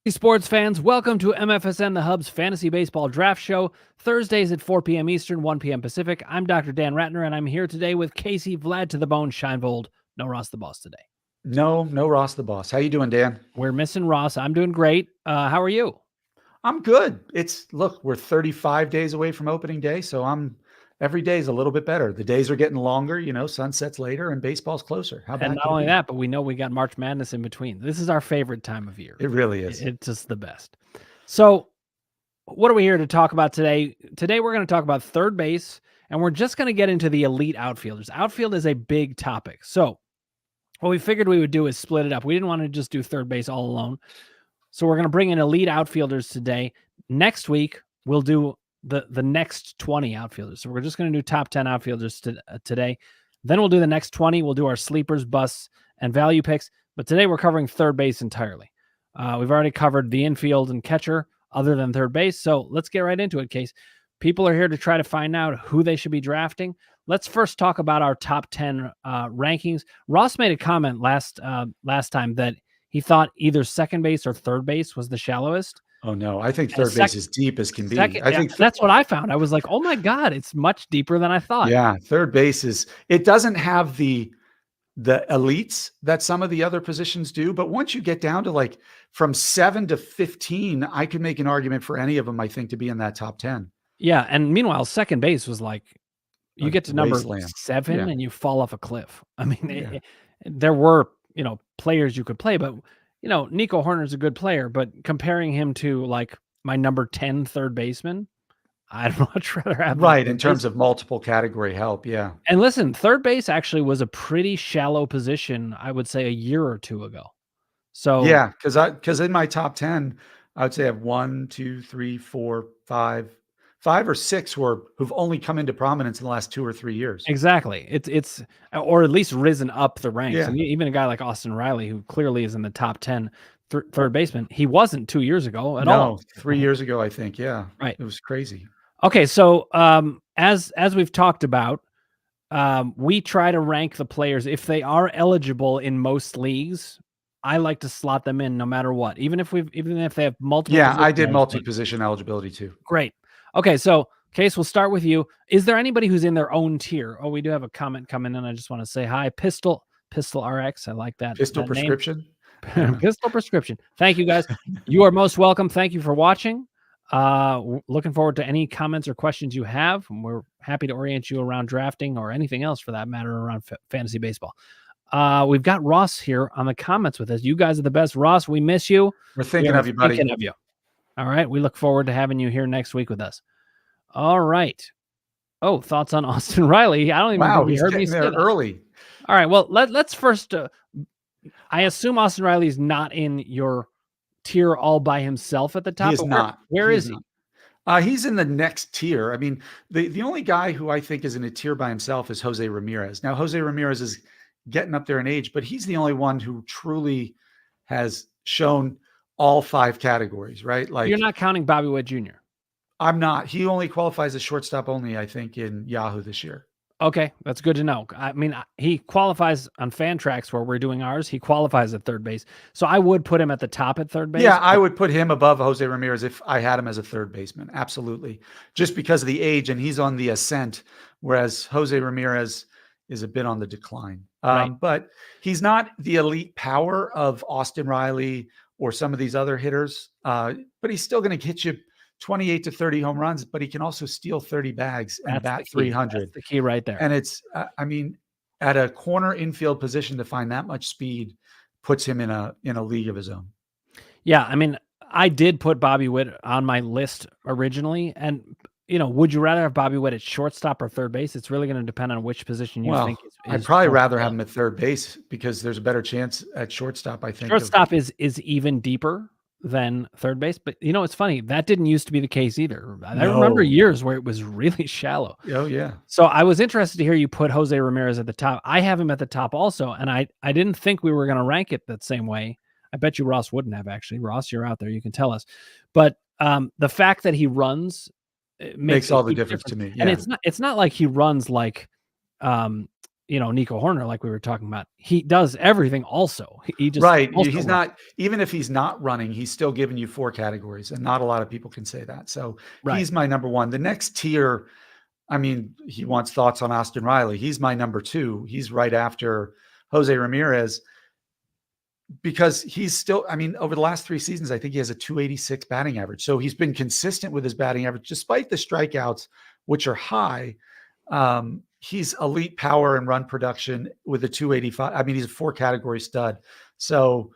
Hey, sports fans, welcome to MFSN, the Hub's Fantasy Baseball Draft Show, Thursdays at 4 p.m. Eastern, 1 p.m. Pacific. I'm Dr. Dan Ratner, and I'm here today with Casey Vlad to the Bone Scheinvold. No Ross the Boss today. No Ross the Boss. How you doing, Dan? We're missing Ross. I'm doing great. How are you? I'm good. We're 35 days away from opening day, so every day is a little bit better. The days are getting longer, sunsets later and baseball's closer. How And bad not could it only be? that, but we know we got March Madness in between. This is our favorite time of year. It really is. It's just the best. So, what are we here to talk about today? Today, we're going to talk about third base, and we're just going to get into the elite outfielders. Outfield is a big topic. So, what we figured we would do is split it up. We didn't want to just do third base all alone. So we're going to bring in elite outfielders today. Next week, we'll do the next 20 outfielders. So we're just going to do top 10 outfielders today. Then we'll do the next 20. We'll do our sleepers, busts, and value picks. But today we're covering third base entirely. We've already covered the infield and catcher other than third base. So let's get right into it, Case. People are here to try to find out who they should be drafting. Let's first talk about our top 10 rankings. Ross made a comment last time that he thought either second base or third base was the shallowest. Oh no, I think third base is deep as can be. I think that's what I found. I was like, oh my God, it's much deeper than I thought. Yeah, third base it doesn't have the elites that some of the other positions do, but once you get down to like from 7 to 15, I could make an argument for any of them, I think, to be in that top 10. Yeah, and meanwhile, second base was like, you get to number 7 and you fall off a cliff. I mean, there were, players you could play, but, Nico Horner's a good player, but comparing him to like my number 10 third baseman, I'd much rather have right in terms of multiple category help. Yeah. And listen, third base actually was a pretty shallow position, I would say, a year or two ago. So yeah, because in my top 10, I would say I have 1, 2, 3, 4, 5 or 6 who've only come into prominence in the last 2 or 3 years. Exactly. It's or at least risen up the ranks. Yeah. And even a guy like Austin Riley, who clearly is in the top 10 third baseman, he wasn't 2 years ago at all. 3 years ago, I think. Yeah. Right. It was crazy. Okay. So as we've talked about, we try to rank the players. If they are eligible in most leagues, I like to slot them in no matter what, even if they have multiple. Yeah, I did multi-position eligibility too. Great. Okay, so Case, we'll start with you. Is there anybody who's in their own tier? Oh, we do have a comment coming in. I just want to say hi. Pistol RX. I like that. Pistol Prescription. Pistol Prescription. Thank you, guys. You are most welcome. Thank you for watching. Looking forward to any comments or questions you have. We're happy to orient you around drafting or anything else for that matter around fantasy baseball. We've got Ross here on the comments with us. You guys are the best. Ross, we miss you. We're thinking of you, buddy. Thinking of you. All right. We look forward to having you here next week with us. All right. Oh, thoughts on Austin Riley? I don't even know if you heard me say that early. All right. Well, let's first. I assume Austin Riley is not in your tier all by himself at the top. He is not. Where is he? He's in the next tier. I mean, the only guy who I think is in a tier by himself is Jose Ramirez. Now, Jose Ramirez is getting up there in age, but he's the only one who truly has shown all 5 categories, right? Like, you're not counting Bobby Witt Jr. I'm not. He only qualifies as shortstop only, I think, in Yahoo this year. Okay, that's good to know. I mean, he qualifies on Fantrax where we're doing ours. He qualifies at third base. So I would put him at the top at third base. Yeah, I would put him above Jose Ramirez if I had him as a third baseman. Absolutely. Just because of the age, and he's on the ascent, whereas Jose Ramirez is a bit on the decline. Right. But he's not the elite power of Austin Riley or some of these other hitters, but he's still going to get you 28 to 30 home runs, but he can also steal 30 bags and bat 300. That's the key right there. And it's, I mean, at a corner infield position to find that much speed puts him in a league of his own. Yeah. I mean, I did put Bobby Witt on my list originally. And, would you rather have Bobby Witt at shortstop or third base? It's really going to depend on which position you think. I'd probably rather have him at third base because there's a better chance at shortstop, I think. Shortstop is even deeper than third base. But, it's funny. That didn't used to be the case either. No. I remember years where it was really shallow. Oh, yeah. So I was interested to hear you put Jose Ramirez at the top. I have him at the top also. And I didn't think we were going to rank it that same way. I bet you Ross wouldn't have, actually. Ross, you're out there. You can tell us. But the fact that he runs makes all the difference to me. Yeah. And it's not like he runs like Nico Horner, like we were talking about. He does everything also. He just right. also He's runs. not, even if he's not running, he's still giving you 4 categories, and not a lot of people can say that. So Right. he's my number 1. The next tier, I mean, he wants thoughts on Austin Riley. He's my number 2. He's right after Jose Ramirez, because he's still, I mean, over the last 3 seasons, I think he has a 286 batting average. So he's been consistent with his batting average, despite the strikeouts, which are high. He's elite power and run production with a 285. I mean, he's a 4 category stud. So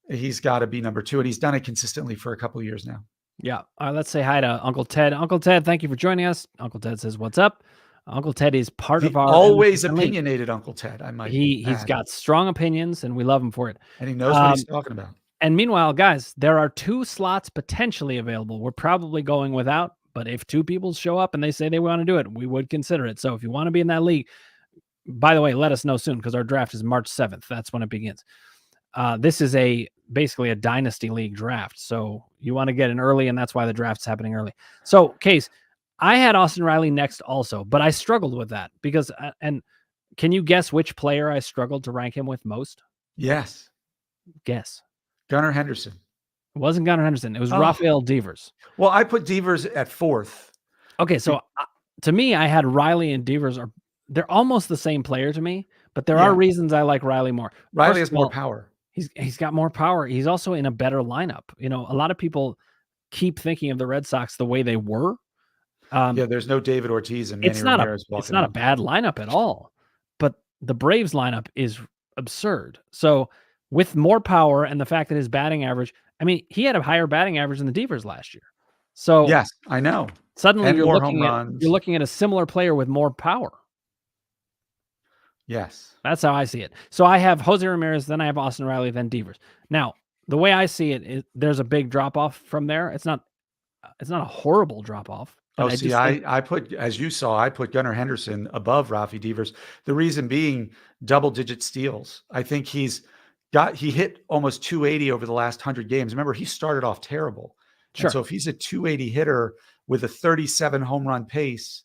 he's got to be number 2, and he's done it consistently for a couple of years now. Yeah. All right, let's say hi to Uncle Ted. Uncle Ted, thank you for joining us. Uncle Ted says, "What's up?" Uncle Ted is part of our always opinionated Uncle Ted. I might. He's got strong opinions, and we love him for it. And he knows what he's talking about. And meanwhile, guys, there are 2 slots potentially available. We're probably going without, but if 2 people show up and they say they want to do it, we would consider it. So if you want to be in that league, by the way, let us know soon, because our draft is March 7th. That's when it begins. This is basically a dynasty league draft. So you want to get in early, and that's why the draft's happening early. So, Case, I had Austin Riley next also, but I struggled with that because, and can you guess which player I struggled to rank him with most? Yes. Guess. Gunnar Henderson. It wasn't Gunnar Henderson. It was Rafael Devers. Well, I put Devers at 4th. Okay, so to me, I had Riley and Devers they're almost the same player to me, but there are reasons I like Riley more. Riley has more power. He's got more power. He's also in a better lineup. A lot of people keep thinking of the Red Sox the way they were. There's no David Ortiz and Manny Ramirez. It's not a bad lineup at all, but the Braves lineup is absurd. So with more power and the fact that his batting average, I mean, he had a higher batting average than the Devers last year. So yes, I know. Suddenly you're looking at a similar player with more power. Yes. That's how I see it. So I have Jose Ramirez, then I have Austin Riley, then Devers. Now, the way I see it, there's a big drop off from there. It's not a horrible drop off. I put, as you saw, I put Gunnar Henderson above Rafi Devers. The reason being double-digit steals. I think he hit almost 280 over the last 100 games. Remember, he started off terrible. Sure. And so if he's a 280 hitter with a 37 home run pace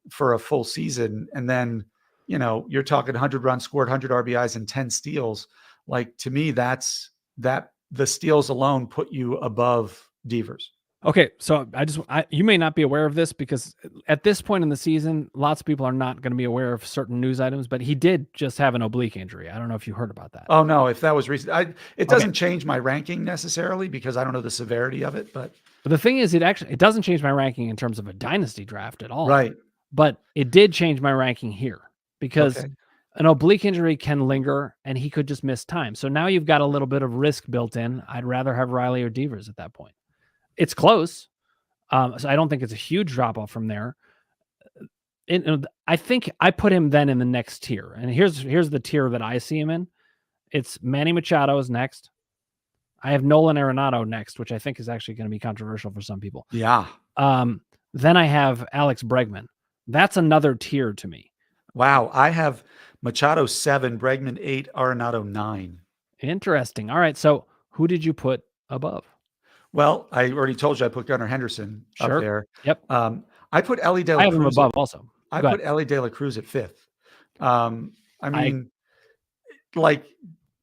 for a full season, and then you're talking 100 runs scored, 100 RBIs, and 10 steals. Like, to me, that's the steals alone put you above Devers. Okay, so you may not be aware of this, because at this point in the season, lots of people are not going to be aware of certain news items, but he did just have an oblique injury. I don't know if you heard about that. Oh, no, if that was recent, it doesn't change my ranking necessarily, because I don't know the severity of it, but the thing is, it doesn't change my ranking in terms of a dynasty draft at all. Right. But it did change my ranking here, because an oblique injury can linger and he could just miss time. So now you've got a little bit of risk built in. I'd rather have Riley or Devers at that point. It's close. So I don't think it's a huge drop off from there. I think I put him then in the next tier. And here's the tier that I see him in. It's Manny Machado is next. I have Nolan Arenado next, which I think is actually going to be controversial for some people. Yeah. Then I have Alex Bregman. That's another tier to me. Wow. I have Machado 7, Bregman 8, Arenado 9. Interesting. All right. So who did you put above? Well, I already told you I put Gunnar Henderson up there. Yep. I put Ellie De La Cruz. I have him above also. I put Ellie De La Cruz at 5th. I mean,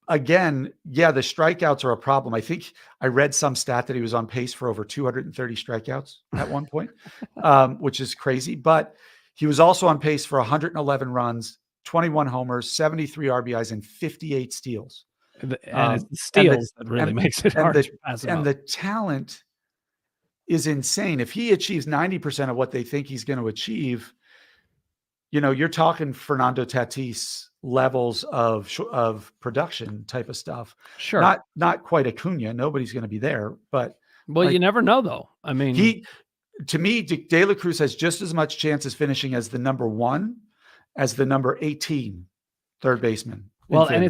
again, the strikeouts are a problem. I think I read some stat that he was on pace for over 230 strikeouts at one point, which is crazy. But he was also on pace for 111 runs, 21 homers, 73 RBIs, and 58 steals. And it's the steals that really makes it hard to pass him up. And the talent is insane. If he achieves 90% of what they think he's going to achieve, you're talking Fernando Tatis levels of production type of stuff. Sure. Not quite Acuna. Nobody's going to be there, but you never know though. I mean, to me, De La Cruz has just as much chance as finishing as the number 1 as the number 18 third baseman. Well, and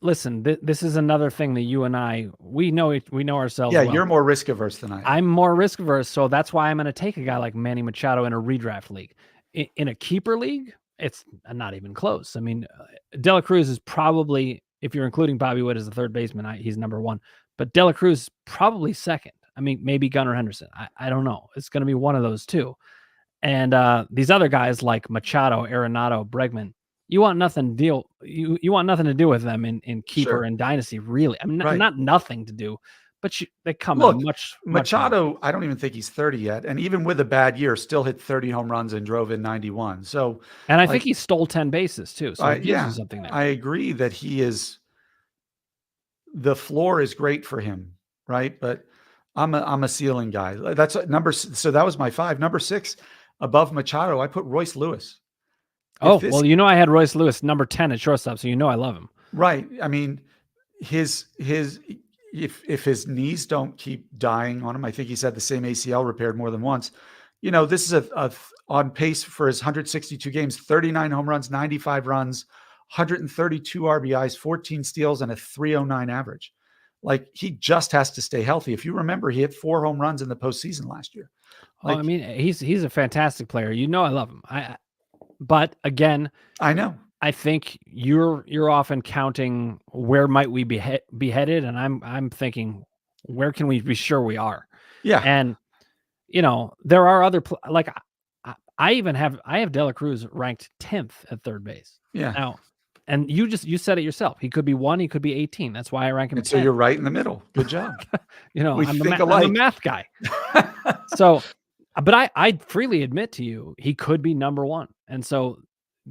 listen, this is another thing that you and we know ourselves. Yeah, well. You're more risk averse than I am. I'm more risk averse, so that's why I'm going to take a guy like Manny Machado in a redraft league. In a keeper league, it's not even close. I mean, De La Cruz is probably, if you're including Bobby Witt as the third baseman, he's number 1. But De La Cruz is probably second. I mean, maybe Gunnar Henderson. I don't know. It's going to be one of those two. And these other guys like Machado, Arenado, Bregman, you want nothing to deal you want nothing to do with them in keeper Sure. and dynasty, really. I mean, Right. not nothing to do, but they come at a Look, much lower. Machado, I don't even think he's 30 yet, and even with a bad year, still hit 30 home runs and drove in 91. So, And I think like, he stole 10 bases too, so it gives you yeah, something there. I agree that the floor is great for him, right? But I'm a ceiling guy. That's so that was my 5. Number 6, above Machado, I put Royce Lewis. If Oh, this well, I had Royce Lewis number 10 at shortstop, so I love him. Right. I mean, his if his knees don't keep dying on him, I think he's had the same ACL repaired more than once. This is on pace for his 162 games, 39 home runs, 95 runs, 132 RBIs, 14 steals, and a 309 average. Like, he just has to stay healthy. If you remember, he hit 4 home runs in the postseason last year. Oh, I Like, mean, he's a fantastic player. I love him. But again, I know. I think you're often counting where might we be headed, and I'm thinking where can we be sure we are? Yeah. And there are other like I have De La Cruz ranked 10th at third base. Yeah. Now, and you said it yourself. He could be 1, he could be 18. That's why I rank him And so 10. you're right in the middle. Good job. We I'm think I'm a alike. math guy. So, but I freely admit to you, he could be number 1. And so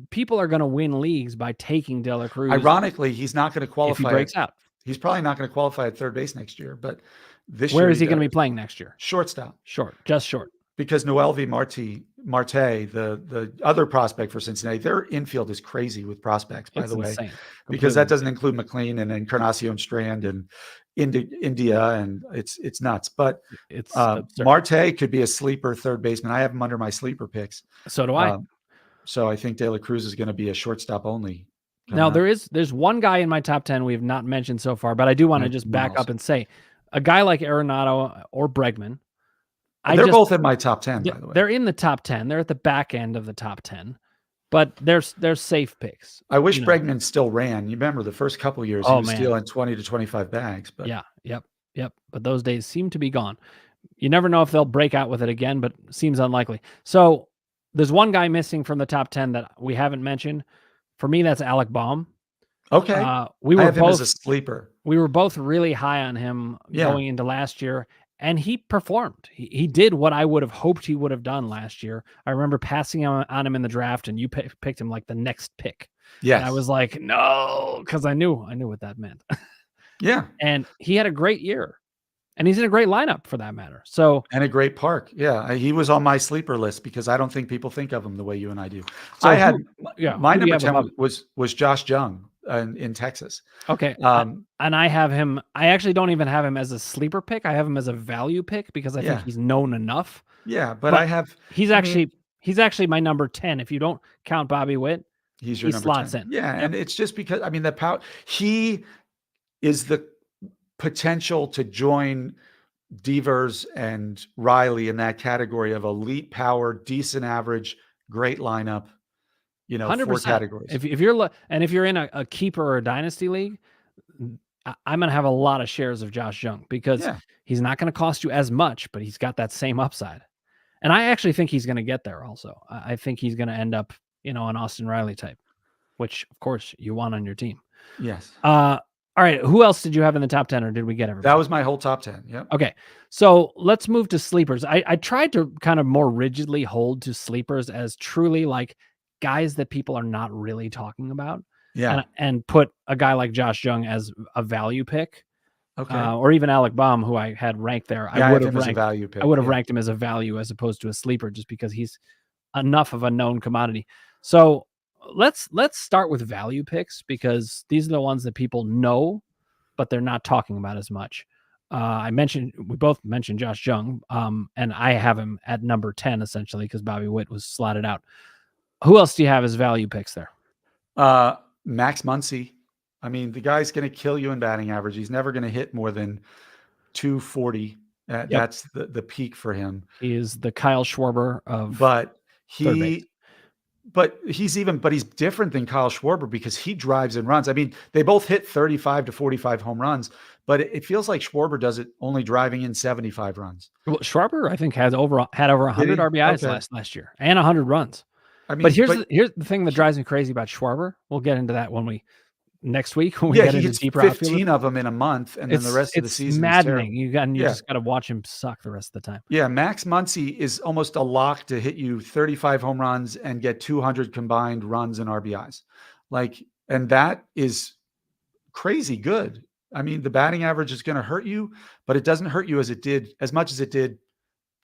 people are going to win leagues by taking De La Cruz. Ironically, he's not going to qualify. If he breaks out. He's probably not going to qualify at third base next year, but this Where year is he going to be playing next year? Shortstop. Just short. Because Noelvi Marte, the other prospect for Cincinnati, their infield is crazy with prospects, by the way, because that doesn't include McLean and Encarnacion Strand and India, and it's nuts. But it's Marte could be a sleeper third baseman. I have him under my sleeper picks. So do I. So I think De La Cruz is going to be a shortstop only. Now, there's one guy in my top 10 we have not mentioned so far, but I do want to just back up and say a guy like Arenado or Bregman. They're both in my top 10, by the way. They're in the top 10. They're at the back end of the top 10, but they're safe picks. I wish Bregman still ran. You remember the first couple of years, he was stealing 20 to 25 bags. But yeah, yep. But those days seem to be gone. You never know if they'll break out with it again, but seems unlikely. So there's one guy missing from the top 10 that we haven't mentioned. For me, that's Alec Baum. Okay. I have him as a sleeper. We were both really high on him going into last year, and he performed. He did what I would have hoped he would have done last year. I remember passing on him in the draft, and you picked him like the next pick. Yeah. And I was like, no, because I knew what that meant. Yeah. And he had a great year. And he's in a great lineup for that matter. So, and a great park. Yeah. He was on my sleeper list because I don't think people think of him the way you and I do. So my number 10 was Josh Jung in Texas. Okay. And I have him. I actually don't even have him as a sleeper pick. I have him as a value pick because I think he's known enough. Yeah. But he's actually my number 10. If you don't count Bobby Witt, he's your number 10. In. Yeah. Yep. And it's just because, the power, he is the potential to join Devers and Riley in that category of elite power, decent average, great lineup, 100%. 4 categories. If you're in a keeper or a dynasty league, I'm going to have a lot of shares of Josh Jung because he's not going to cost you as much, but he's got that same upside. And I actually think he's going to get there also. I think he's going to end up, an Austin Riley type, which of course you want on your team. Yes. All right. Who else did you have in the top 10 or did we get everybody? That was my whole top 10. Yeah. Okay. So let's move to sleepers. I tried to kind of more rigidly hold to sleepers as truly like guys that people are not really talking about. Yeah. And put a guy like Josh Jung as a value pick. Okay. Or even Alec Baum, who I had ranked there. I would have ranked as a value pick. I would have ranked him as a value as opposed to a sleeper just because he's enough of a known commodity. So let's start with value picks because these are the ones that people know, but they're not talking about as much. We both mentioned Josh Jung, and I have him at number 10 essentially because Bobby Witt was slotted out. Who else do you have as value picks there? Max Muncy. The guy's going to kill you in batting average. He's never going to hit more than 240. That's the peak for him. He is the Kyle Schwarber of he's different than Kyle Schwarber because he drives and runs. They both hit 35 to 45 home runs, but it feels like Schwarber does it only driving in 75 runs. Well, Schwarber, I think, had over 100 RBIs last year and 100 runs. I But mean, here's the thing that drives me crazy about Schwarber. We'll get into that next week when we yeah, get he into hits deeper outfielders. 15 of them in a month, and then the rest of the It's season is maddening. terrible. You Yeah. just got to watch him suck the rest of the time. Yeah, Max Muncy is almost a lock to hit you 35 home runs and get 200 combined runs and RBIs. Like, and that is crazy good. I mean, the batting average is going to hurt you, but it doesn't hurt you as much as it did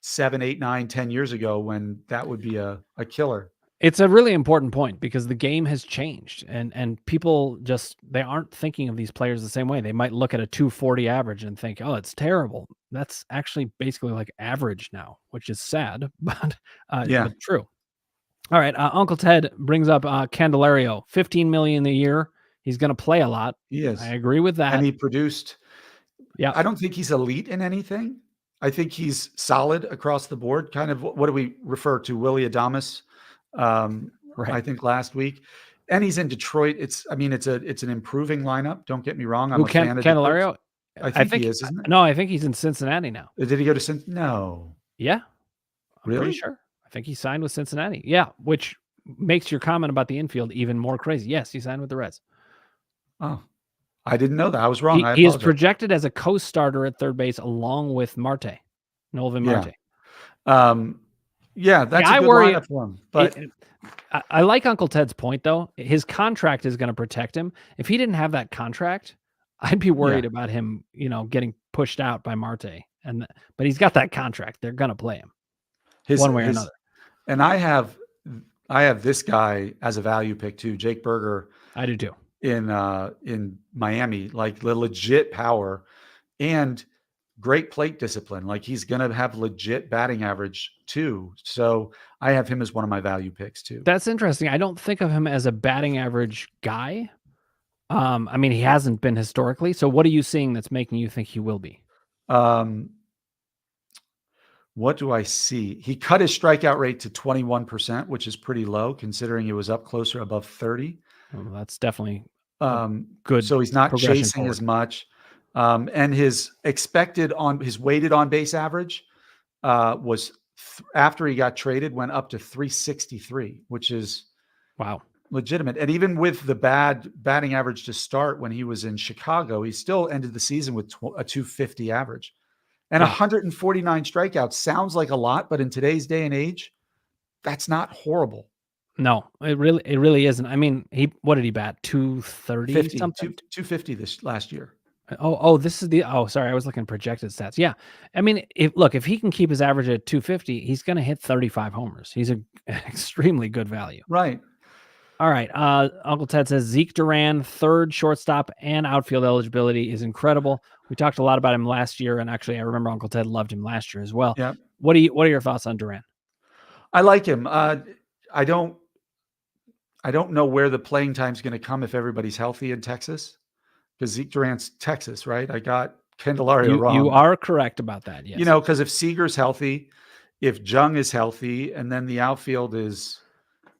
7, 8, 9, 10 years ago when that would be a killer. It's a really important point because the game has changed and people they aren't thinking of these players the same way. They might look at a 240 average and think, "Oh, it's terrible." That's actually basically like average now, which is sad, Yeah, but true. All right, Uncle Ted brings up Candelario, 15 million a year. He's going to play a lot. he is. I agree with And that. he produced. Yeah, I don't think he's elite in anything. I think he's solid across the board. Kind of what do we refer to Willie Adames? right. I think last week, and he's in Detroit. It's an improving lineup. Don't get me wrong. I'm Who a fan of Detroit. Candelario? I I think he think is, isn't it? no, I think he's in Cincinnati now. Did he go to No, Yeah, I'm pretty really? sure. I think he signed with Cincinnati. Yeah, which makes your comment about the infield even more crazy. Yes, he signed with the Reds. Oh, I didn't know that. I was wrong. I He is apologize. projected as a co-starter at third base along with Marte, Nolan Marte. Yeah, that's Yeah, a good lineup for him. But I like Uncle Ted's point, though. His contract is going to protect him. If he didn't have that contract, I'd be worried about him, getting pushed out by Marte. But he's got that contract. They're going to play him one way or another. And I have this guy as a value pick too, Jake Berger. I do too. In Miami, like the legit power and great plate discipline. Like he's going to have legit batting average too. So I have him as one of my value picks too. That's interesting. I don't think of him as a batting average guy. I mean, he hasn't been historically. So what are you seeing that's making you think he will be? What do I see? He cut his strikeout rate to 21%, which is pretty low considering it was up closer above 30. Well, that's definitely good. So he's not chasing as much. And his weighted on base average was after he got traded went up to 363, which is wow, legitimate. And even with the bad batting average to start when he was in Chicago, he still ended the season with a 250 average. And 149 strikeouts sounds like a lot, but in today's day and age, that's not horrible. No, it really isn't. I mean, what did he bat? 230 something? 250 this last year. This is sorry, I was looking at projected stats. Yeah. I mean, if he can keep his average at 250, he's going to hit 35 homers. He's an extremely good value. Right. All right. Uncle Ted says Zeke Duran, third shortstop and outfield eligibility is incredible. We talked a lot about him last year, and actually, I remember Uncle Ted loved him last year as well. Yeah. What are your thoughts on Duran? I like him. I don't know where the playing time is going to come if everybody's healthy in Texas, because Zeke Duran's Texas, right? I got Candelario wrong. You are correct about that. Yes. Because if Seager's healthy, if Jung is healthy, and then the outfield is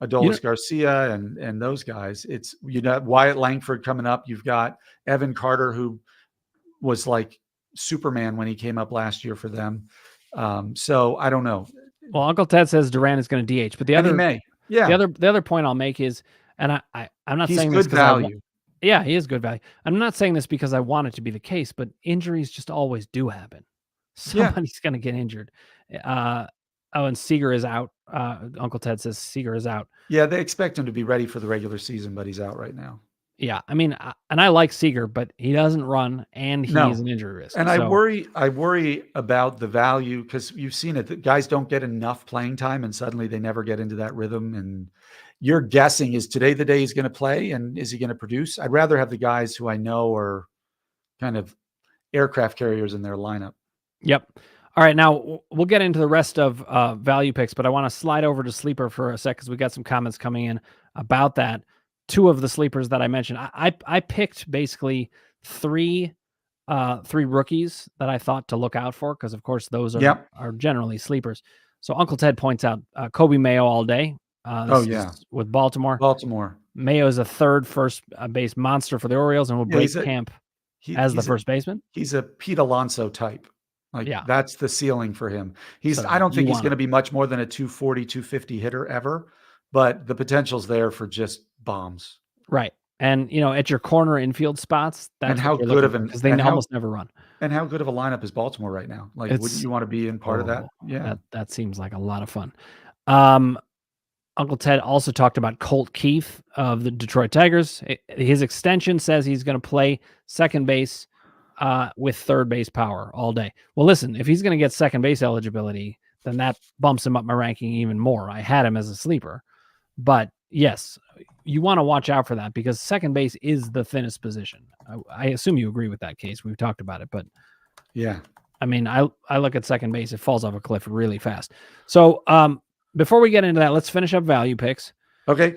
Adolis Garcia and those guys, it's Wyatt Langford coming up. You've got Evan Carter, who was like Superman when he came up last year for them. So I don't know. Well, Uncle Ted says Duran is going to DH, but the other point I'll make is, and I'm not saying this because value. Yeah, he is good value. I'm not saying this because I want it to be the case, but injuries just always do happen. Somebody's going to get injured. And Seager is out. Uncle Ted says Seager is out. Yeah, they expect him to be ready for the regular season, but he's out right now. Yeah, I mean, and I like Seager, but he doesn't run, and he's an injury risk. And I worry about the value because you've seen it. The guys don't get enough playing time, and suddenly they never get into that rhythm. And you're guessing, is today the day he's going to play, and is he going to produce? I'd rather have the guys who I know are kind of aircraft carriers in their lineup. Yep. All right, now we'll get into the rest of value picks, but I want to slide over to sleeper for a sec because we got some comments coming in about that. Two of the sleepers that I mentioned, I picked basically three rookies that I thought to look out for because, of course, those are generally sleepers. So Uncle Ted points out Kobe Mayo all day. With Baltimore. Mayo is a third first base monster for the Orioles and will break camp as the first baseman. He's a Pete Alonso type. That's the ceiling for him. I don't think he's going to be much more than a 240, 250 hitter ever, but the potential's there for just bombs. Right. And, at your corner infield spots, And that's what how you're good looking of for an because they almost never run. and how good of a lineup is Baltimore right now? Like, wouldn't It's you want to be in part of that? Yeah. that seems like a lot of fun. Um, Uncle Ted also talked about Colt Keith of the Detroit Tigers. His extension says he's going to play second base with third base power all day. Well, listen, if he's going to get second base eligibility, then that bumps him up my ranking even more. I had him as a sleeper. But yes, you want to watch out for that because second base is the thinnest position. I assume you agree with that, Case. We've talked about it, but Yeah. I mean, I look at second base, it falls off a cliff really fast. So before we get into that, let's finish up value picks. Okay.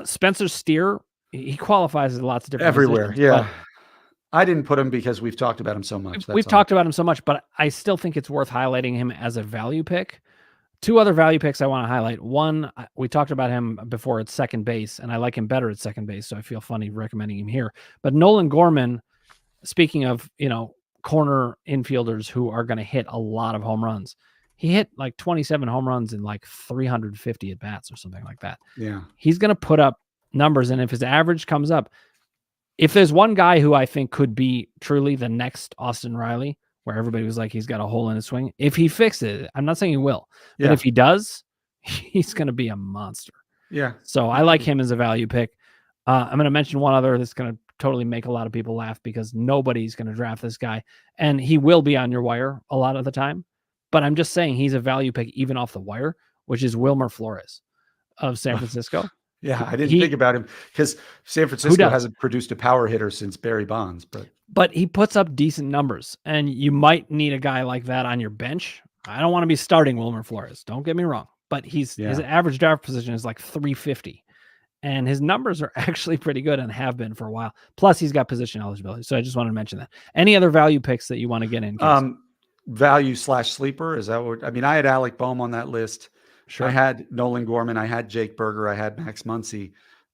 Spencer Steer, he qualifies as lots of different Everywhere. positions. Yeah. I didn't put him because we've talked about him so much. We've talked about him so much, but I still think it's worth highlighting him as a value pick. Two other value picks I want to highlight. One, we talked about him before at second base, and I like him better at second base, so I feel funny recommending him here. But Nolan Gorman, speaking of, corner infielders who are going to hit a lot of home runs, he hit like 27 home runs in like 350 at bats or something like that. Yeah. He's going to put up numbers, and if his average comes up, if there's one guy who I think could be truly the next Austin Riley, where everybody was like, he's got a hole in his swing. If he fixes it, I'm not saying he will, but if he does, he's going to be a monster. Yeah. So I like him as a value pick. I'm going to mention one other that's going to totally make a lot of people laugh because nobody's going to draft this guy, and he will be on your wire a lot of the time. But I'm just saying he's a value pick even off the wire, which is Wilmer Flores of San Francisco. Yeah, I didn't think about him because San Francisco hasn't produced a power hitter since Barry Bonds, but he puts up decent numbers, and you might need a guy like that on your bench. I don't want to be starting Wilmer Flores. Don't get me wrong, but his average draft position is like 350, and his numbers are actually pretty good and have been for a while. Plus, he's got position eligibility. So I just wanted to mention that. Any other value picks that you want to get in? Value / sleeper, is that what? I mean, I had Alec Bohm on that list. Sure. I had Nolan Gorman. I had Jake Berger. I had Max Muncy.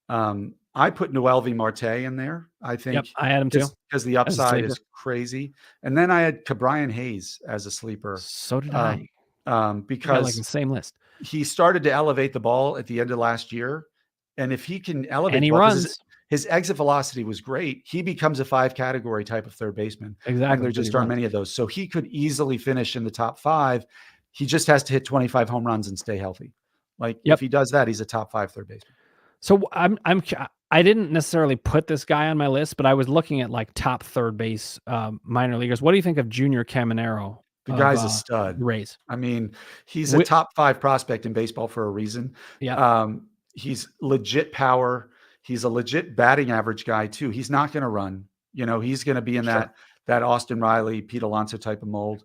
I put Noelvi Marte in there. I think yep, I had him too because the upside is crazy. And then I had Ke'Bryan Hayes as a sleeper. So did I. Because like the same list. He started to elevate the ball at the end of last year, and if he can elevate, and he the ball, runs. His exit velocity was great. He becomes a 5 category type of third baseman. Exactly. And there just aren't many of those. So he could easily finish in the top 5. He just has to hit 25 home runs and stay healthy. Like if he does that, he's a top 5 third baseman. So I didn't necessarily put this guy on my list, but I was looking at like top third base minor leaguers. What do you think of Junior Caminero? The guy's a stud. Rays. I mean, he's a top 5 prospect in baseball for a reason. Yeah. He's legit power. He's a legit batting average guy too. He's not going to run. He's going to be in that Austin Riley, Pete Alonso type of mold.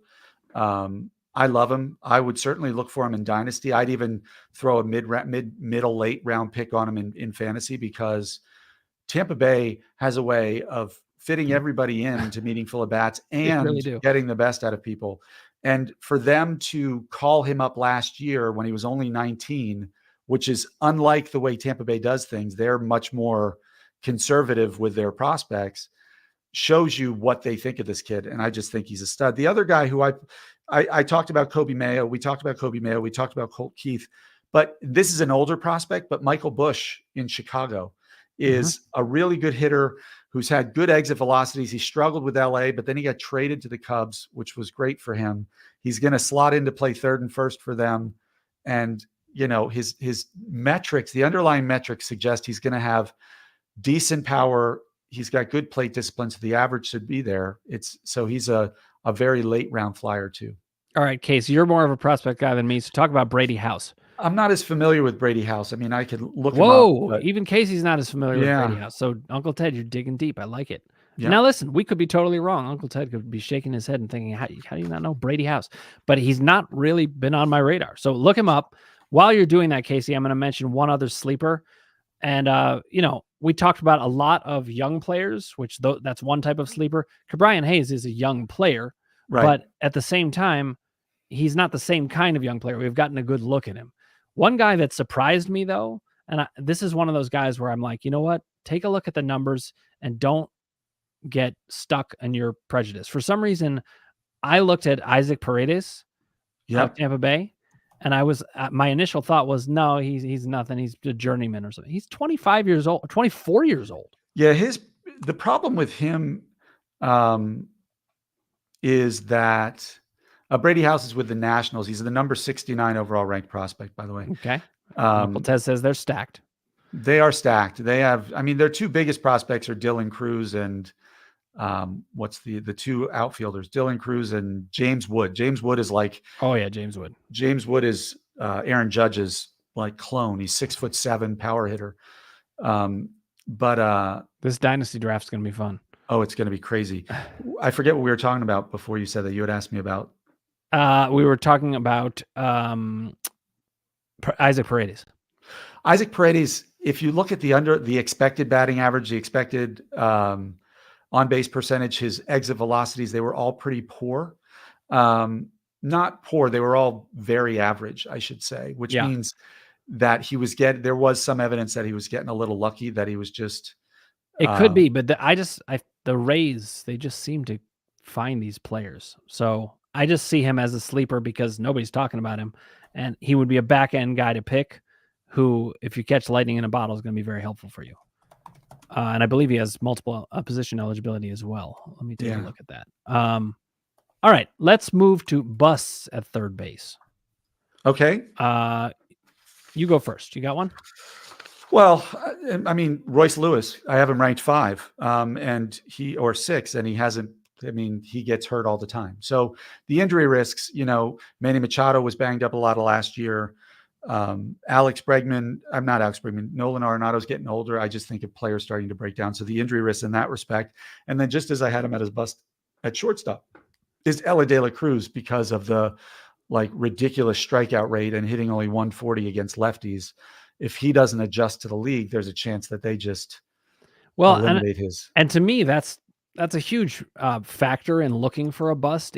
I love him. I would certainly look for him in Dynasty. I'd even throw a middle late round pick on him in fantasy because Tampa Bay has a way of fitting everybody into meaningful at bats and really getting the best out of people. And for them to call him up last year when he was only 19, which is unlike the way Tampa Bay does things, they're much more conservative with their prospects, shows you what they think of this kid. And I just think he's a stud. The other guy who I talked about Kobe Mayo. We talked about Kobe Mayo. We talked about Colt Keith. But this is an older prospect, but Michael Busch in Chicago is a really good hitter who's had good exit velocities. He struggled with LA, but then he got traded to the Cubs, which was great for him. He's going to slot in to play third and first for them. And, his metrics, the underlying metrics suggest he's going to have decent power. He's got good plate discipline, so the average should be there. So he's a very late round flyer too. All right, Case, you're more of a prospect guy than me. So talk about Brady House. I'm not as familiar with Brady House. I mean, I could look him up. Even Casey's not as familiar with Brady House. So Uncle Ted, you're digging deep. I like it. Yep. Now listen, we could be totally wrong. Uncle Ted could be shaking his head and thinking, how do you not know Brady House? But he's not really been on my radar. So look him up. While you're doing that, Casey, I'm going to mention one other sleeper. And, we talked about a lot of young players, which that's one type of sleeper. Ke'Bryan Hayes is a young player, right? But at the same time, he's not the same kind of young player. We've gotten a good look at him. One guy that surprised me, though, and this is one of those guys where I'm like, you know what? Take a look at the numbers and don't get stuck in your prejudice. For some reason, I looked at Isaac Paredes of Tampa Bay, And I was my initial thought was, no, he's nothing. He's a journeyman or something. He's 25 years old, 24 years old. Yeah, the problem with him is that Brady House is with the Nationals. He's the number 69 overall ranked prospect, by the way. Okay. Uncle Ted says they're stacked. They are stacked. They have, I mean, their two biggest prospects are Dylan Cruz and what's the two outfielders, Dylan Cruz and James Wood. James Wood is like, oh yeah, James Wood. James Wood is Aaron Judge's like clone. He's 6'7" power hitter. But this dynasty draft is going to be fun. Oh, it's going to be crazy. I forget what we were talking about before you said that. You had asked me about. We were talking about Isaac Paredes. Isaac Paredes, if you look at the expected batting average, the expected on-base percentage, his exit velocities, they were all pretty poor. Not poor, they were all very average, I should say, which means that there was some evidence that he was getting a little lucky, that he was just. It could be, but the Rays, they just seem to find these players. So I just see him as a sleeper because nobody's talking about him, and he would be a back end guy to pick who, if you catch lightning in a bottle, is going to be very helpful for you. And I believe he has multiple position eligibility as well. Let me take a look at that. All right, let's move to busts at third base. Okay. You go first. You got one? Well, I mean, Royce Lewis, I have him ranked 5, or 6, and he hasn't. I mean, he gets hurt all the time. So the injury risks, Manny Machado was banged up a lot of last year. Nolan Arenado's getting older. I just think of players starting to break down. So the injury risks in that respect. And then just as I had him at his bust at shortstop is Ella De La Cruz, because of the ridiculous strikeout rate and hitting only 140 against lefties. If he doesn't adjust to the league, there's a chance that they just eliminate his. And to me, that's a huge factor in looking for a bust.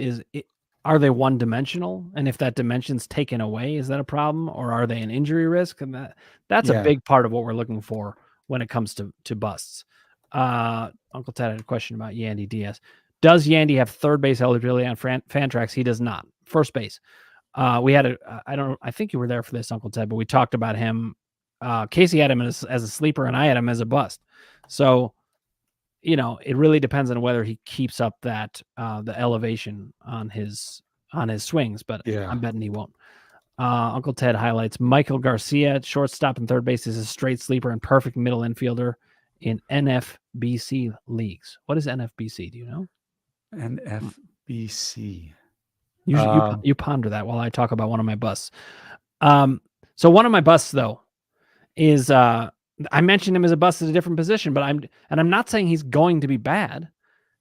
Are they one-dimensional? And if that dimension's taken away, is that a problem? Or are they an injury risk? And that's a big part of what we're looking for when it comes to busts. Uncle Ted had a question about Yandy Diaz. Does Yandy have third base eligibility on Fantrax? He does not. First base. We had I think you were there for this, Uncle Ted, but we talked about him. Casey had him as a sleeper, and I had him as a bust. So, it really depends on whether he keeps up that the elevation on his swings. But I'm betting he won't. Uncle Ted highlights Michael Garcia, shortstop and third base, is a straight sleeper and perfect middle infielder in NFBC leagues. What is NFBC? Do you know? NFBC. You ponder that while I talk about one of my busts. So one of my busts, though, is I mentioned him as a bust at a different position, but I'm not saying he's going to be bad.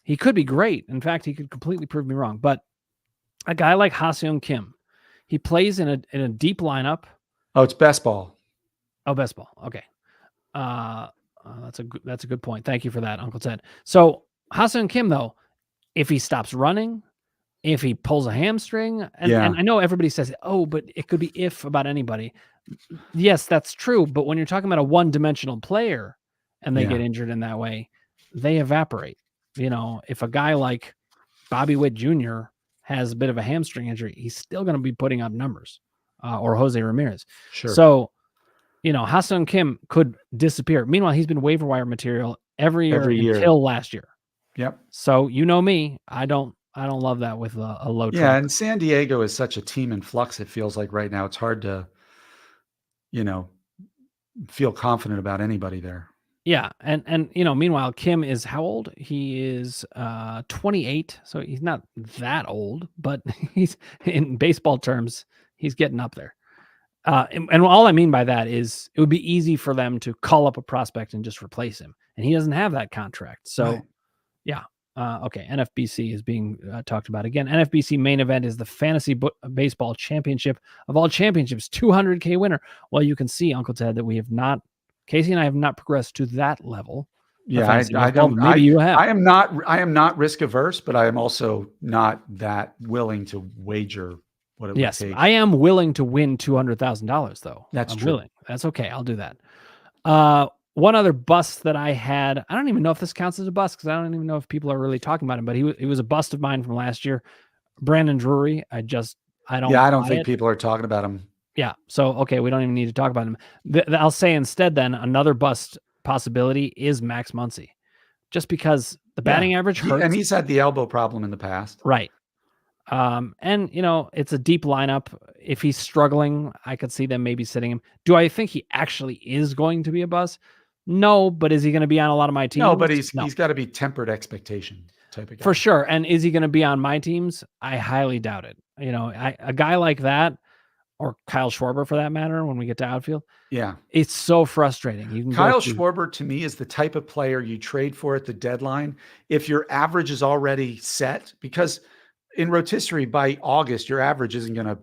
He could be great. In fact, he could completely prove me wrong. But a guy like Ha-Seong Kim, he plays in a deep lineup. Oh, it's best ball. Oh, best ball. Okay. That's a good point. Thank you for that, Uncle Ted. So Ha-Seong Kim, though, if he stops running, if he pulls a hamstring, and I know everybody says, oh, but it could be if about anybody. Yes, that's true. But when you're talking about a one-dimensional player and they get injured in that way, they evaporate. If a guy like Bobby Witt Jr. has a bit of a hamstring injury, he's still going to be putting up numbers, or Jose Ramirez. Sure. So, Ha-Seong Kim could disappear. Meanwhile, he's been waiver wire material every year until last year. Yep. So, me, I don't love that with a low trend. Yeah, and San Diego is such a team in flux, it feels like right now. It's hard to, feel confident about anybody there. Yeah, and meanwhile, Kim is how old? He is 28, so he's not that old, but he's, in baseball terms, he's getting up there. And all I mean by that is it would be easy for them to call up a prospect and just replace him, and he doesn't have that contract. So, yeah. Okay, NFBC is being talked about again. NFBC main event is the Fantasy Baseball Championship of all championships, $200K winner. Well, you can see, Uncle Ted, that Casey and I have not progressed to that level. Yeah, I don't. Maybe you have. I am not risk averse, but I am also not that willing to wager what it would take. I am willing to win $200,000 though. That's true. Willing. That's okay. I'll do that. One other bust that I had, I don't even know if this counts as a bust because I don't even know if people are really talking about him, but he was a bust of mine from last year. Brandon Drury. I don't think people are talking about him. Yeah. So, okay, we don't even need to talk about him. I'll say instead then another bust possibility is Max Muncy, just because the Yeah. batting average hurts. He's had the elbow problem in the past. Right. And it's a deep lineup. If he's struggling, I could see them maybe sitting him. Do I think he actually is going to be a bust? No, but is he going to be on a lot of my teams? No, but No, he's got to be tempered expectation type of guy. for sure. And is he going to be on my teams? I highly doubt it. A guy like that, or Kyle Schwarber for that matter, when we get to outfield, Yeah. it's so frustrating. You can Kyle Schwarber to me is the type of player you trade for at the deadline if your average is already set, because in rotisserie by August your average isn't going to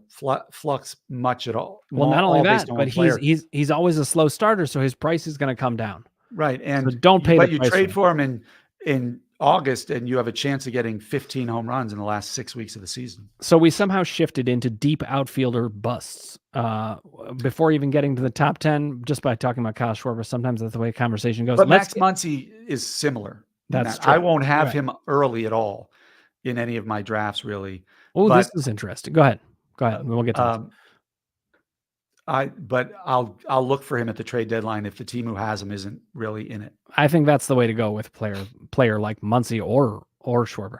flux much at all. Well, not only that, but player. he's always a slow starter, so his price is going to come down. Right. And so don't pay but the you price trade for him in August and you have a chance of getting 15 home runs in the last 6 weeks of the season. So we somehow shifted into deep outfielder busts before even getting to the top 10, just by talking about Kyle Schwarber. Sometimes that's the way conversation goes. But Max Muncy is similar. That's true. I won't have him early at all in any of my drafts, really. Oh, this is interesting. Go ahead. We'll get to this. But I'll look for him at the trade deadline if the team who has him isn't really in it. I think that's the way to go with player like Muncy or Schwarber.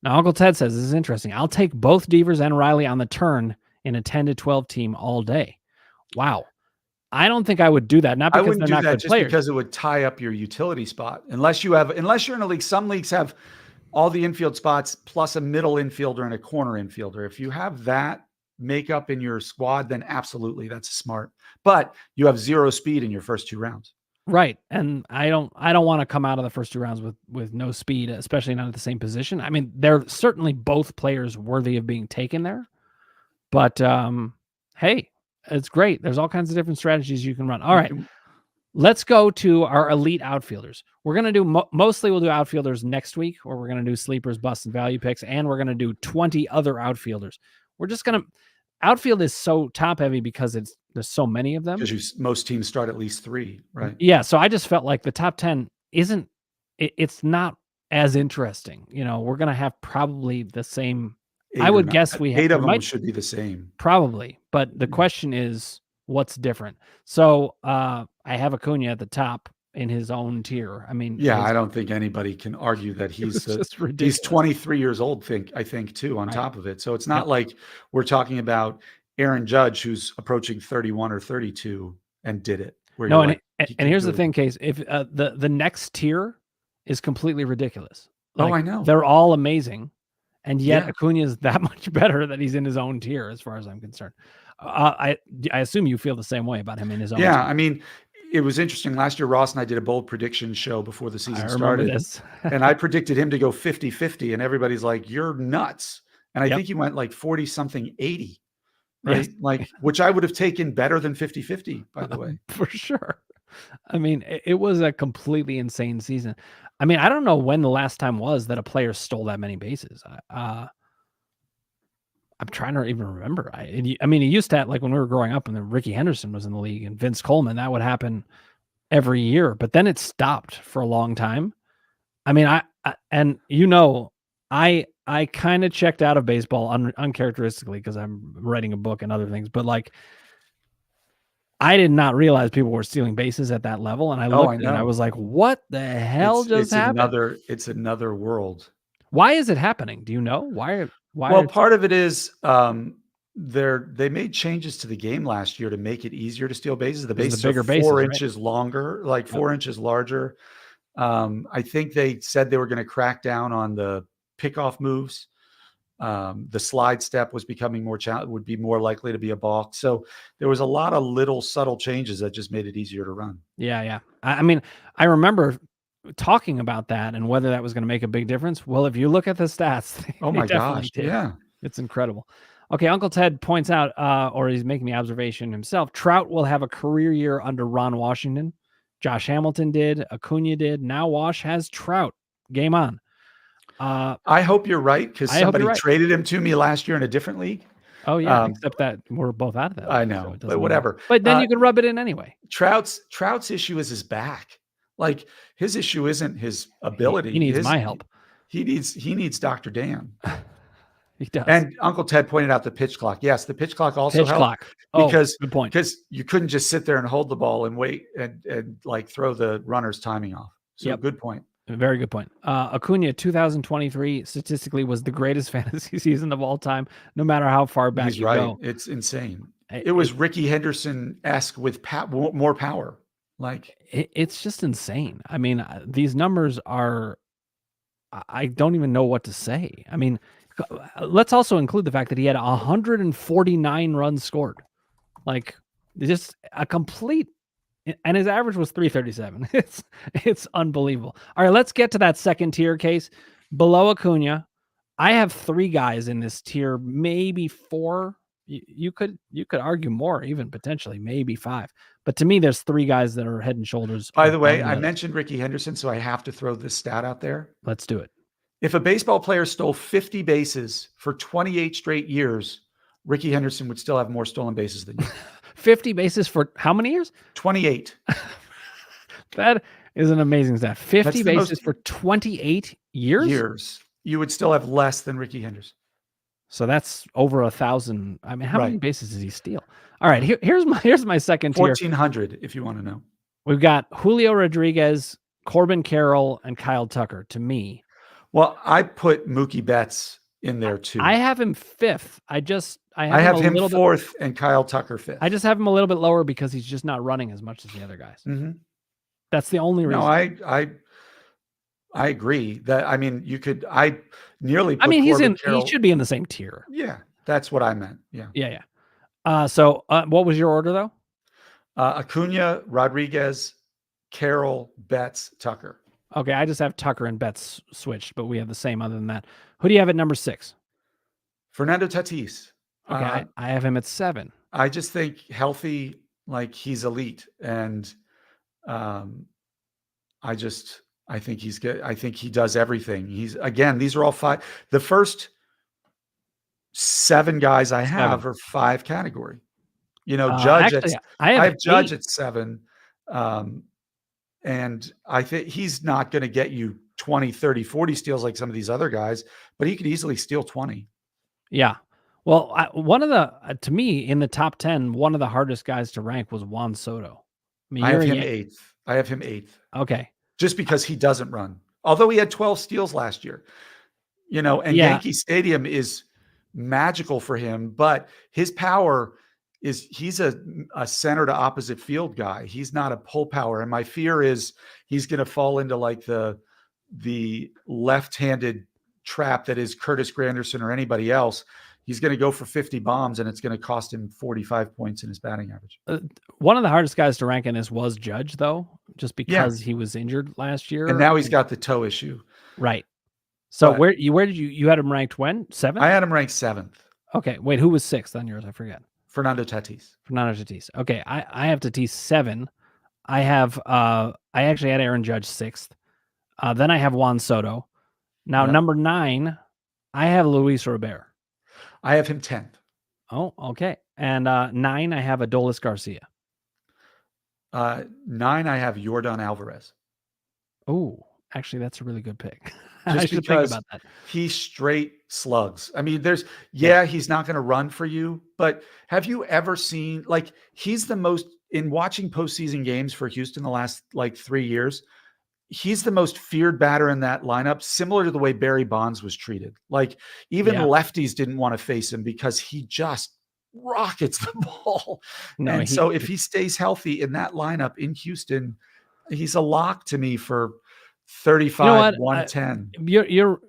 Now, Uncle Ted says this is interesting. I'll take both Devers and Riley on the turn in a 10 to 12 team all day. Wow. I don't think I would do that. Not because they're not good players. Because it would tie up your utility spot. Unless you're in a league, some leagues have all the infield spots plus a middle infielder and a corner infielder. If you have that makeup in your squad, then absolutely that's smart. But you have zero speed in your first 2 rounds. Right. And I don't want to come out of the first 2 rounds with no speed, especially not at the same position. I mean, they're certainly both players worthy of being taken there. But hey, it's great. There's all kinds of different strategies you can run. All right. Let's go to our elite outfielders. We're going to do mostly we'll do outfielders next week, or we're going to do sleepers, busts, and value picks, and we're going to do 20 other outfielders. We're just going to outfield is so top heavy because there's so many of them. Because most teams start at least 3, right? Yeah. So I just felt like the top 10 it's not as interesting. We're going to have probably the same. I would guess we have 8 of them should be the same. Probably. But the question is, what's different? So I have Acuna at the top in his own tier. I mean, yeah, I don't think anybody can argue that he's 23 years old, I think too, on top of it. So it's not like we're talking about Aaron Judge, who's approaching 31 or 32 and did it. No, and here's the thing, Case. If the next tier is completely ridiculous. I know. They're all amazing. And yet Acuna is that much better that he's in his own tier, as far as I'm concerned. I assume you feel the same way about him in his own tier. I mean, it was interesting. Last year, Ross and I did a bold prediction show before the season started. And I predicted him to go 50-50. And everybody's like, you're nuts. And I think he went like 40-something, 80. Right? Yes. Which I would have taken better than 50-50, by the way. For sure. I mean, it was a completely insane season. I mean, I don't know when the last time was that a player stole that many bases. I'm trying to even remember. I mean, it used to, like when we were growing up and then Ricky Henderson was in the league and Vince Coleman, that would happen every year, but then it stopped for a long time. I mean, I kind of checked out of baseball uncharacteristically because I'm writing a book and other things, but like, I did not realize people were stealing bases at that level. And I looked and I was like, what the hell just happened? It's another world. Why is it happening? Do you know? Why? Well, part of it is they made changes to the game last year to make it easier to steal bases. The bases are 4 inches longer, like 4 inches larger. I think they said they were going to crack down on the pickoff moves. The slide step was becoming would be more likely to be a balk. So there was a lot of little subtle changes that just made it easier to run. Yeah. I mean, I remember talking about that and whether that was going to make a big difference. Well, if you look at the stats, oh my gosh, yeah, it's incredible. Okay, Uncle Ted points out, or he's making the observation himself, Trout will have a career year under Ron Washington. Josh Hamilton did, Acuna did. Now Wash has Trout. Game on. I hope you're right, because somebody traded him to me last year in a different league. Oh yeah, except that we're both out of that. I know, so but whatever. Matter. But then you can rub it in anyway. Trout's issue is his back. Like his issue isn't his ability. He needs my help. He needs Dr. Dan. He does. And Uncle Ted pointed out the pitch clock. Yes, the pitch clock also Pitch helped clock. Oh, because good point. you couldn't just sit there and hold the ball and wait and like throw the runner's timing off. So Yep. good point. Very good point. Acuna 2023 statistically was the greatest fantasy season of all time, no matter how far back He's you right. go. It's insane. It was Ricky Henderson-esque with more power. Like it's just insane. I mean, these numbers are, I don't even know what to say. I mean, let's also include the fact that he had 149 runs scored. Like, just a complete, and his average was 337. It's unbelievable. All right, let's get to that second tier case. Below Acuna, I have 3 guys in this tier, maybe 4. You could argue more, even potentially maybe 5. But to me, there's 3 guys that are head and shoulders. By the way, I mentioned Ricky Henderson, so I have to throw this stat out there. Let's do it. If a baseball player stole 50 bases for 28 straight years, Ricky Henderson would still have more stolen bases than you. 50 bases for how many years? 28. That is an amazing stat. 50 bases for 28 years? You would still have less than Ricky Henderson. So that's over 1,000. I mean, how many bases does he steal? All right, here's my second tier. 1,400, if you want to know. We've got Julio Rodriguez, Corbin Carroll, and Kyle Tucker. To me, well, I put Mookie Betts in there too. I have him 5th. I have him 4th and Kyle Tucker 5th. I just have him a little bit lower because he's just not running as much as the other guys. Mm-hmm. That's the only reason. No, I agree that. I mean, you could. I nearly. Put he Carroll, should be in the same tier. Yeah, that's what I meant. Yeah. Yeah. So what was your order though? Acuna, Rodriguez, Carroll, Betts, Tucker. Okay, I just have Tucker and Betts switched, but we have the same other than that. Who do you have at number 6? Fernando Tatis. Okay, I have him at 7. I just think healthy, like he's elite, and I think he's good. I think he does everything. These are all 5. The first 7 guys I have are 5 category. Judge. Actually, I have Judge at 7. And I think he's not going to get you 20, 30, 40 steals like some of these other guys, but he could easily steal 20. Yeah. Well, to me, in the top 10, one of the hardest guys to rank was Juan Soto. I have him 8th. I have him 8th. Okay. Just because he doesn't run. Although he had 12 steals last year. Yankee Stadium is magical for him, but his power is he's a center to opposite field guy. He's not a pull power. And my fear is he's going to fall into like the left-handed trap that is Curtis Granderson or anybody else. He's going to go for 50 bombs and it's going to cost him 45 points in his batting average. One of the hardest guys to rank in this was Judge though, just because he was injured last year. And now he's got the toe issue. Right. So where did you had him ranked when? 7th? I had him ranked 7th. Okay. Wait, who was 6th on yours? I forget. Fernando Tatis. Okay. I have Tatis 7. I have I actually had Aaron Judge 6th. Then I have Juan Soto. Now number 9, I have Luis Robert. I have him 10th. Oh, okay. And 9, I have Adolis Garcia. 9, I have Yordan Alvarez. Oh, actually, that's a really good pick. Just because think about that. He straight slugs. I mean, he's not going to run for you, but have you ever seen, like, he's the most, in watching postseason games for Houston the last, 3 years, he's the most feared batter in that lineup, similar to the way Barry Bonds was treated. Like, even lefties didn't want to face him because he just rockets the ball. No, and so if he stays healthy in that lineup in Houston, he's a lock to me for 35, 110.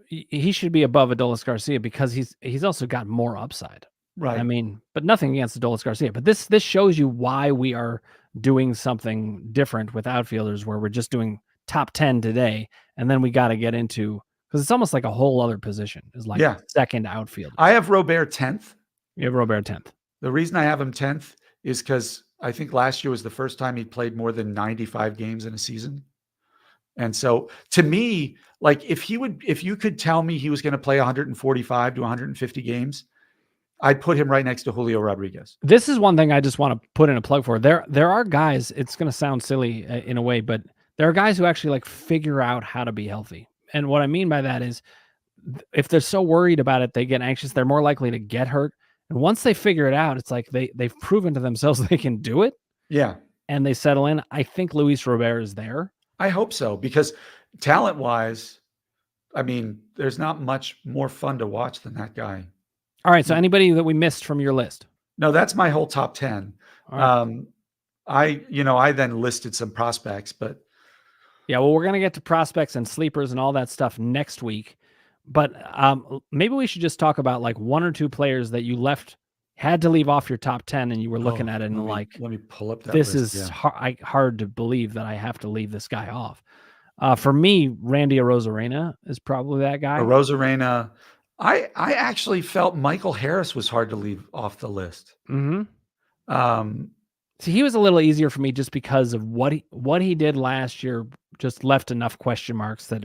He should be above Adolis Garcia because he's also got more upside. Right. I mean, but nothing against Adolis Garcia. But this shows you why we are doing something different with outfielders, where we're just doing top 10 today, and then we got to get into, because it's almost like a whole other position. Is like second outfielder. I have Robert 10th. You have Robert 10th. The reason I have him 10th is because I think last year was the first time he played more than 95 games in a season. And so to me, like, if you could tell me he was going to play 145 to 150 games, I'd put him right next to Julio Rodriguez. This is one thing I just want to put in a plug for. There are guys, it's going to sound silly in a way, but there are guys who actually like figure out how to be healthy. And what I mean by that is if they're so worried about it, they get anxious. They're more likely to get hurt. And once they figure it out, it's like they've proven to themselves they can do it. Yeah. And they settle in. I think Luis Robert is there. I hope so, because talent-wise, I mean, there's not much more fun to watch than that guy. All right. So anybody that we missed from your list? No, that's my whole top 10. Right. I then listed some prospects, but yeah, well, we're going to get to prospects and sleepers and all that stuff next week. But maybe we should just talk about like one or two players that you had to leave off your top 10 and you were looking at it and let me pull up that this list. is hard to believe that I have to leave this guy off. For me, Randy Arozarena is probably that guy. Arozarena. I actually felt Michael Harris was hard to leave off the list. See, he was a little easier for me just because of what he did last year. Just left enough question marks that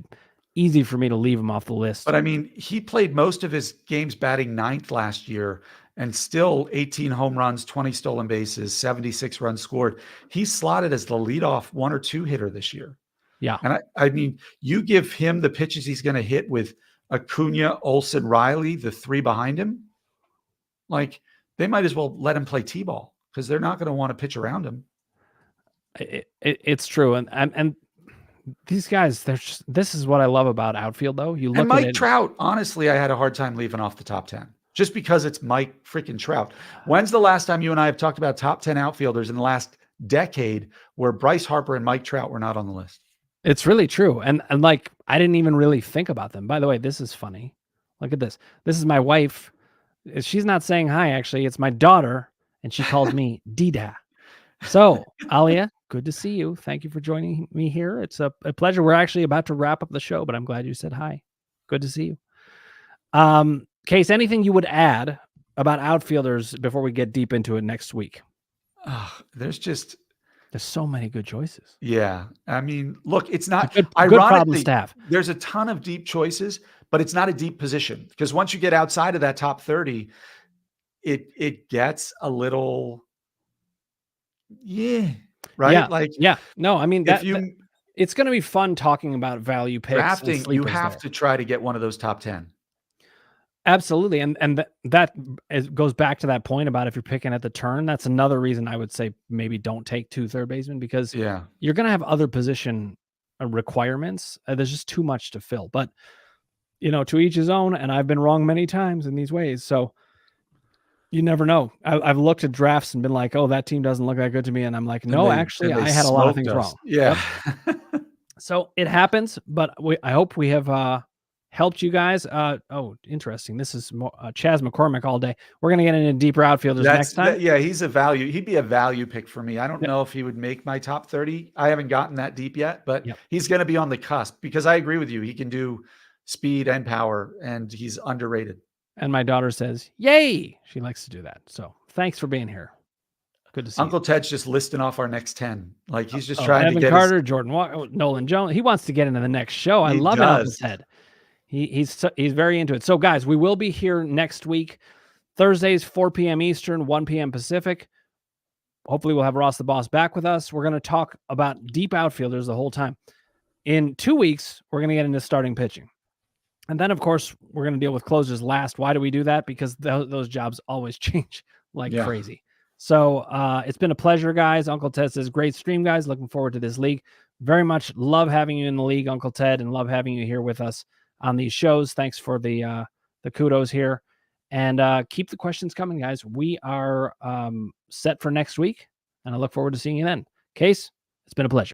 easy for me to leave him off the list. But I mean, he played most of his games batting ninth last year and still 18 home runs, 20 stolen bases, 76 runs scored. He's slotted as the leadoff 1 or 2 hitter this year. Yeah. And I mean, you give him the pitches he's going to hit with Acuna, Olsen, Riley, the 3 behind him, like they might as well let him play T-ball because they're not going to want to pitch around him. It's true. And these guys, this is what I love about outfield, though. You look and Mike at Trout, honestly, I had a hard time leaving off the top 10 just because it's Mike freaking Trout. When's the last time you and I have talked about top 10 outfielders in the last decade where Bryce Harper and Mike Trout were not on the list? It's really true. And like, I didn't even really think about them. By the way, this is funny. Look at this. This is my wife. She's not saying hi, actually. It's my daughter, and she calls me Dida. So, Alia, good to see you. Thank you for joining me here. It's a pleasure. We're actually about to wrap up the show, but I'm glad you said hi. Good to see you. Case, anything you would add about outfielders before we get deep into it next week? There's so many good choices. Yeah. I mean, look, it's not good ironically, staff. There's a ton of deep choices, but it's not a deep position because once you get outside of that top 30, it gets a little, right? Yeah, like, no, I mean, it's going to be fun talking about value picks. Drafting, you have to try to get one of those top 10. Absolutely. And that goes back to that point about if you're picking at the turn, that's another reason I would say maybe don't take 2 third basemen because you're going to have other position requirements. There's just too much to fill, but to each his own. And I've been wrong many times in these ways. So you never know. I've looked at drafts and been like, oh, that team doesn't look that good to me. And I'm like, no, actually I had a lot of things wrong. Yeah. Yep. So it happens, but I hope we have, helped you guys. Interesting. This is Chaz McCormick all day. We're going to get into deeper outfielders next time. He's a value. He'd be a value pick for me. I don't know if he would make my top 30. I haven't gotten that deep yet, but he's going to be on the cusp because I agree with you. He can do speed and power and he's underrated. And my daughter says, yay. She likes to do that. So thanks for being here. Good to see Uncle Ted's just listing off our next 10. Like he's just trying to get Carter, Jordan Walker, Nolan Jones. He wants to get into the next show. I love it, Uncle Ted. He's very into it. So guys, we will be here next week, Thursdays, 4 p.m. Eastern, 1 p.m. Pacific. Hopefully we'll have Ross the Boss back with us. We're going to talk about deep outfielders the whole time. In 2 weeks, we're going to get into starting pitching. And then, of course, we're going to deal with closers last. Why do we do that? Because those jobs always change like crazy. So it's been a pleasure, guys. Uncle Ted says, great stream, guys. Looking forward to this league. Very much love having you in the league, Uncle Ted, and love having you here with us on these shows. Thanks for the kudos here. And keep the questions coming, guys. We are set for next week, and I look forward to seeing you then. Case, it's been a pleasure.